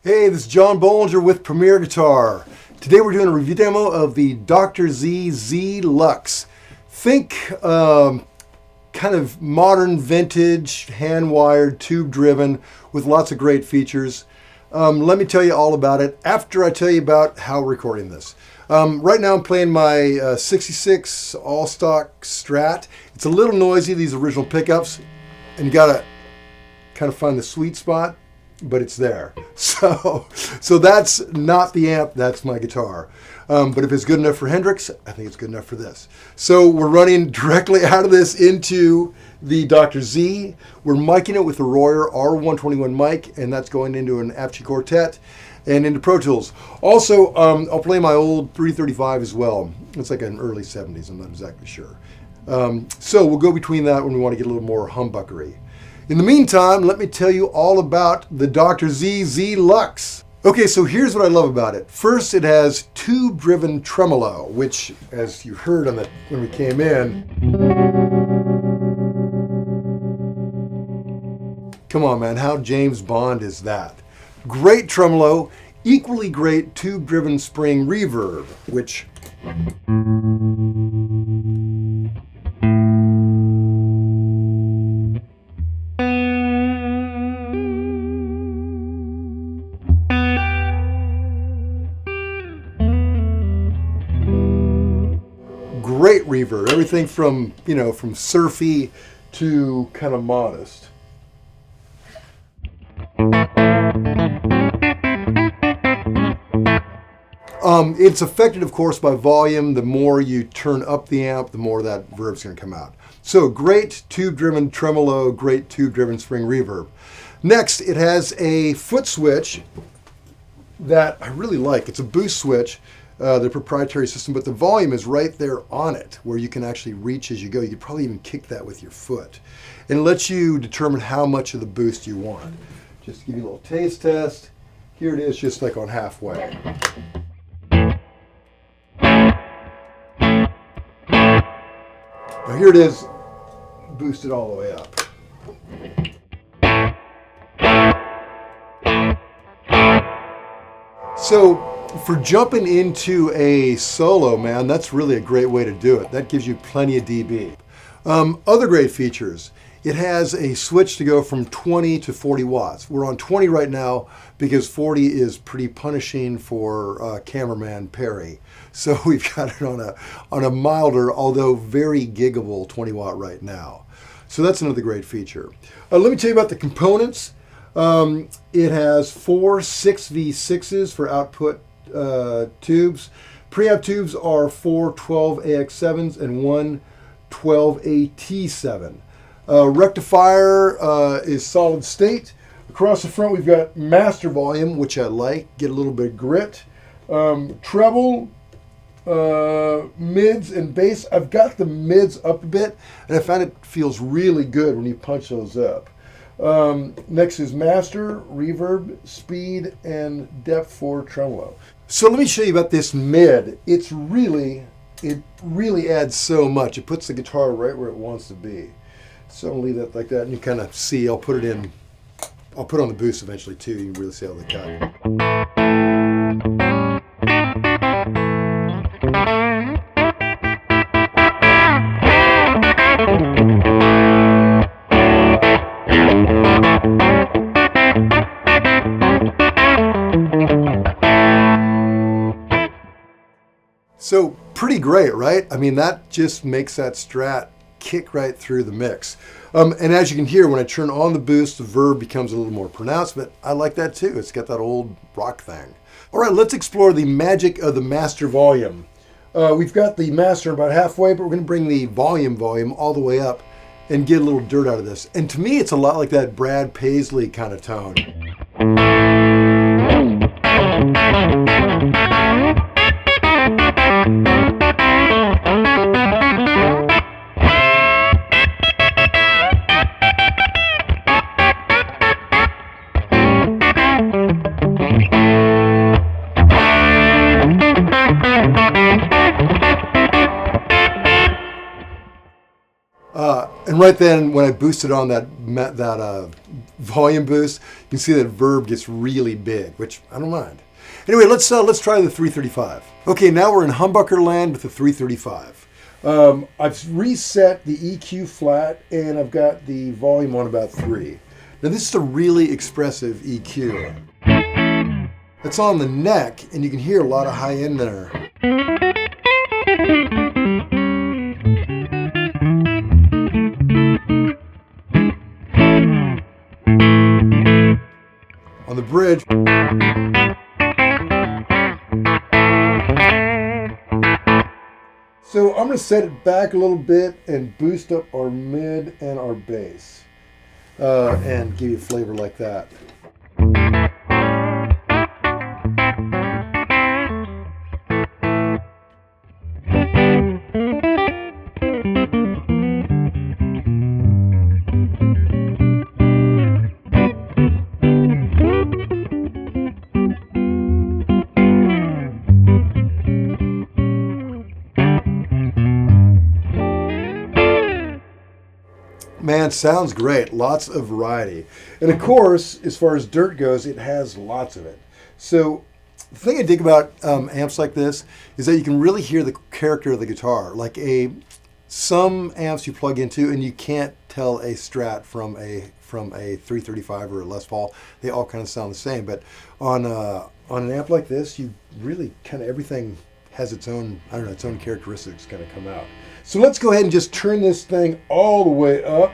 Hey, this is John Bollinger with Premier Guitar. Today we're doing a review demo of the Dr.Z Z-Lux. Think kind of modern, vintage, hand-wired, tube-driven with lots of great features. Let me tell you all about it after I tell you about how we're recording this. Right now I'm playing my 66 all-stock Strat. It's a little noisy, these original pickups, and you gotta kind of find the sweet spot, but it's there. So that's not the amp, that's my guitar. But if it's good enough for Hendrix, I think it's good enough for this. So we're running directly out of this into the Dr.Z. We're miking it with the Royer R121 mic, and that's going into an Apogee Quartet and into Pro Tools. Also, I'll play my old 335 as well. It's like an early 70s, I'm not exactly sure. So we'll go between that when we want to get a little more humbuckery. In the meantime, let me tell you all about the Dr.Z Z-Lux. Okay, so here's what I love about it. First, it has tube-driven tremolo, which, as you heard on when we came in, come on, man, how James Bond is that? Great tremolo, equally great tube-driven spring reverb, which great reverb, everything from, from surfy to kind of modest. It's affected, of course, by volume. The more you turn up the amp, the more that verb's going to come out. So great tube-driven tremolo, great tube-driven spring reverb. Next, it has a foot switch that I really like. It's a boost switch. The proprietary system, but the volume is right there on it where you can actually reach as you go. You could probably even kick that with your foot. And it lets you determine how much of the boost you want. Just to give you a little taste test. Here it is, just like on halfway. Now here it is, boosted all the way up. So, for jumping into a solo, man, that's really a great way to do it. That gives you plenty of dB. Other great features. It has a switch to go from 20 to 40 watts. We're on 20 right now because 40 is pretty punishing for cameraman Perry. So we've got it on a milder, although very giggable 20 watt right now. So that's another great feature. Let me tell you about the components. It has 4 6V6s for output tubes. Preamp tubes are 4 12AX7s and 1 12AT7. Rectifier is solid state. Across the front we've got master volume, which I like, get a little bit of grit. Treble, mids and bass. I've got the mids up a bit and I find it feels really good when you punch those up. Next is master, reverb, speed, and depth for tremolo. So let me show you about this mid. It really adds so much. It puts the guitar right where it wants to be. So I'll leave that like that, and you kind of see, I'll put it on the boost eventually too. You can really see how they cut. So pretty great, right? I mean, that just makes that Strat kick right through the mix. And as you can hear, when I turn on the boost, the verb becomes a little more pronounced, but I like that too. It's got that old rock thing. All right, let's explore the magic of the master volume. We've got the master about halfway, but we're going to bring the volume all the way up and get a little dirt out of this. And to me, it's a lot like that Brad Paisley kind of tone. And And right then, when I boosted on that volume boost, you can see that Verb gets really big, which I don't mind. Anyway, let's try the 335. Okay, now we're in humbucker land with the 335. I've reset the EQ flat, and I've got the volume on about 3. Now this is a really expressive EQ. It's on the neck, and you can hear a lot of high end there. On the bridge, so I'm going to set it back a little bit and boost up our mid and our bass, and give you a flavor like that. Man, sounds great. Lots of variety. And of course, as far as dirt goes, it has lots of it. So the thing I dig about amps like this is that you can really hear the character of the guitar. Like some amps you plug into and you can't tell a Strat from a 335 or a Les Paul. They all kind of sound the same. But on an amp like this, you really kind of everything has its own, I don't know, its own characteristics kind of come out. So let's go ahead and just turn this thing all the way up.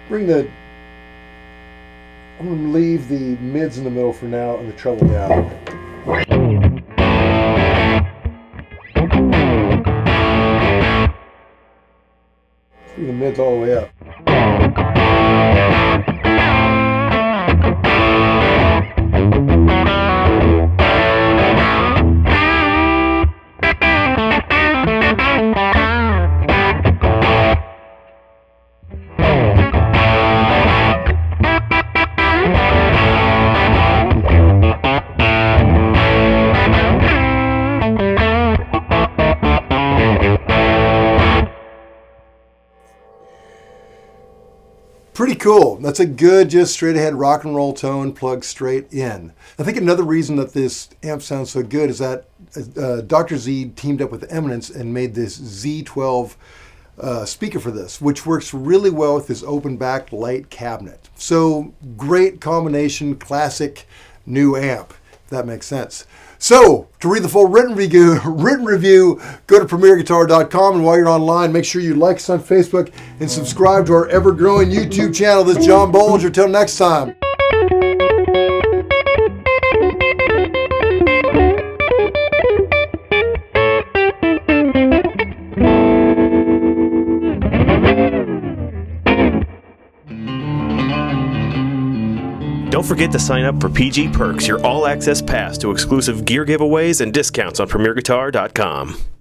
I'm going to leave the mids in the middle for now and the treble down. Bring the mids all the way up. Pretty cool. That's a good, just straight ahead rock and roll tone plugged straight in. I think another reason that this amp sounds so good is that Dr.Z teamed up with Eminence and made this Z12 speaker for this, which works really well with this open back light cabinet. So great combination, classic new amp, if that makes sense. So, to read the full written review, go to premierguitar.com, and while you're online, make sure you like us on Facebook and subscribe to our ever-growing YouTube channel. This is John Bollinger. Till next time. Don't forget to sign up for PG Perks, your all-access pass to exclusive gear giveaways and discounts on premierguitar.com.